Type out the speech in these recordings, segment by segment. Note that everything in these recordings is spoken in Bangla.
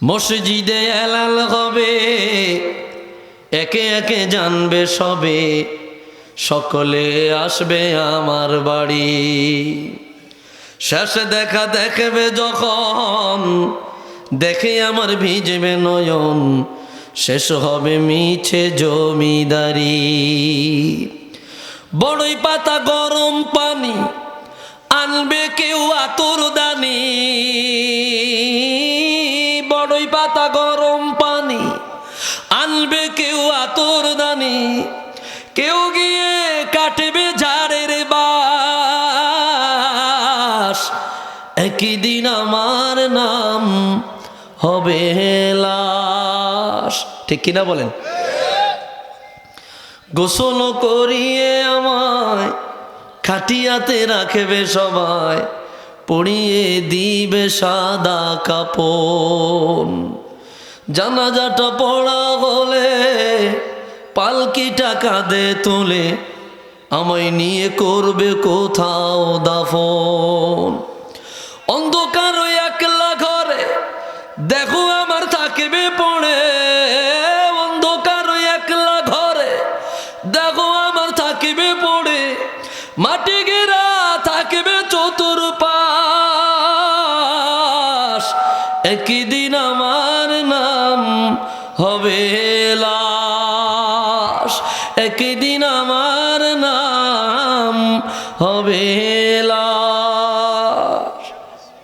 মসজিদে এলাল হবে, একে একে জানবে সবে, সকলে আসবে আমার বাড়ি। শেষে দেখা দেখবে যখন, দেখে আমার ভিজবে নয়ন, শেষ হবে মিছে জমিদারি। বড়ই পাতা গরম পানি, আনবে কেউ আতর দানি। বড়ই পাতা গরম পানি, আনবে কেউ আতর দানি। কেউ গিয়ে কাটবে ঝাড়ের বাস, একই দিন আমার নাম হবে লাশ। ঠিক কিনা বলেন? গোসল করিয়ে আমায় খাটিয়াতে রাখবে সবাই, পরিয়ে দিবে সাদা কাপড়। জানাজাটা পড়া হলে পালকিটা কাঁধে তুলে, আমায় নিয়ে করবে কোথাও দাফন। অন্ধকার একলা ঘরে দেখো আমার থাকবে পড়ে, অন্ধকার একলা ঘরে দেখো আমার থাকবে পড়ে। মাটি ঘেরা থাকবে চতুর্পাশ, একই দিন আমার নাম হবে লাশ। একই দিন আমার নাম হবে লাশ।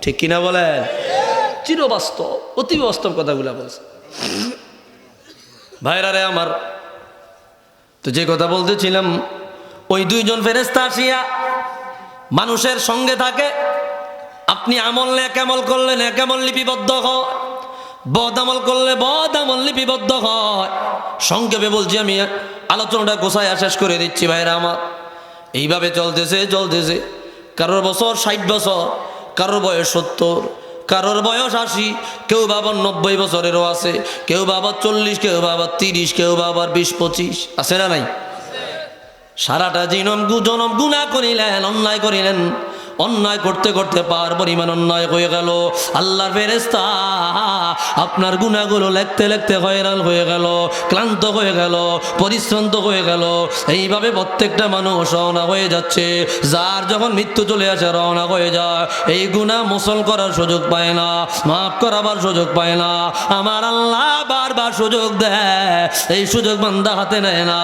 ঠিক কিনা বলেন? চিরবাস্তব, অতি বাস্তব কথাগুলা বলছে। ভাইরা রে আমার, তো যে কথা বলতেছিলাম, ওই দুইজন ফেরেশতা আসিয়া মানুষের সঙ্গে থাকে। আপনি আমল নেকামল করলে নেকামল লিপিবদ্ধ হয়, বদ আমল করলে বদ আমল লিপিবদ্ধ হয়। সংক্ষেপে বলছি, আমি আলোচনাটা গোছায়া শেষ করে দিচ্ছি। ভাইরা আমার, এইভাবে চলতেছে চলতেছে। কারোর বছর 60 বছর, কারোর বয়স 70, কারোর বয়স 80, কেউ বাবার 90 বছরেরও আছে, কেউ বাবার 40, কেউ বাবার 30, কেউ বাবার 20-25 আছে না নাই? সারাটা জনম গুনাহ করিলেন, অন্যায় করিলেন। অন্যায় করতে করতে পার পরিমাণ অন্যায় হয়ে গেল। আল্লাহর ফেরেশতা আপনার গুনাহগুলো লিখতে লিখতে হয়রান হয়ে গেল, ক্লান্ত হয়ে গেল, পরিশ্রান্ত হয়ে গেল। এইভাবে প্রত্যেকটা মানুষ রওনা হয়ে যাচ্ছে। যার যখন মৃত্যু চলে আসে রওনা হয়ে যায়, এই গুনাহ মোচন করার সুযোগ পায় না, মাফ করাবার সুযোগ পায় না। আমার আল্লাহ বারবার সুযোগ দেয়, এই সুযোগ বান্দা হাতে নেয় না।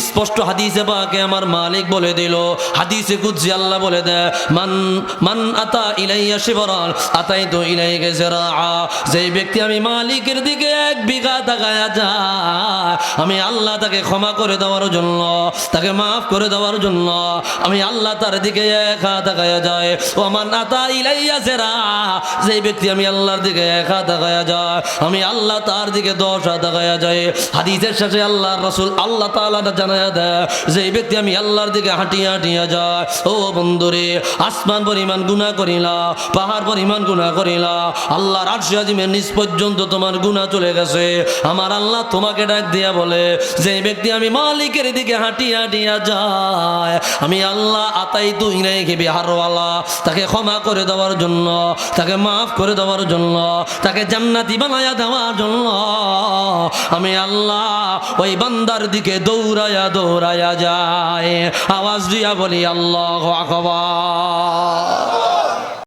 স্পষ্ট হাদিসে পাকে আমার মালিক বলে দিল, হাদিসে কুদসি আল্লাহ বলে দেয়, মান আতা ইলাইয়া শিবরান আতাইতু ইলাইকা জিরাআ। যেই ব্যক্তি আমি মালিকের দিকে 1 বিঘা তাকায়া যায়, আমি আল্লাহ তাকে ক্ষমা করে দেওয়ার জন্য, তাকে মাফ করে দেওয়ার জন্য আমি আল্লাহ তার দিকে 1 হাত তাকায়া যায়। ও মান আতা ইলাইয়া জিরাআ, যেই ব্যক্তি আমি আল্লাহর দিকে 1 হাত তাকায়া যায়, আমি আল্লাহ তার দিকে 10 হাত তাকায়া যায়। হাদিসের শেষে আল্লাহর রাসূল আল্লাহ তাআলা জানায়া দেয়, যেই ব্যক্তি আমি আল্লাহর দিকে হাঁটিয়া হাঁটিয়া যায়, ও বন্ধুরে, আসমান পরিমাণ গুনাহ করিলা, পাহাড় পরিমাণ গুনাহ করিলা, আল্লাহর আরশ আজিমের নিচ পর্যন্ত তোমার গুনাহ চলে গেছে। আমার আল্লাহ তোমাকে ডাক দিয়া বলে, যে ব্যক্তি আমি মালিকের দিকে হাঁটিয়া হাঁটিয়া যায়, আমি আল্লাহ আতাইতু ইলাইহি বিহারওয়ালা, তাকে ক্ষমা করে দেওয়ার জন্য, তাকে মাফ করে দেওয়ার জন্য, তাকে জান্নাতি বানায়া দেওয়ার জন্য আমি আল্লাহ ওই বান্দার দিকে দৌড়ায়া দৌড়ায়া যায়। আওয়াজ দিয়া বলি আল্লাহু আকবার।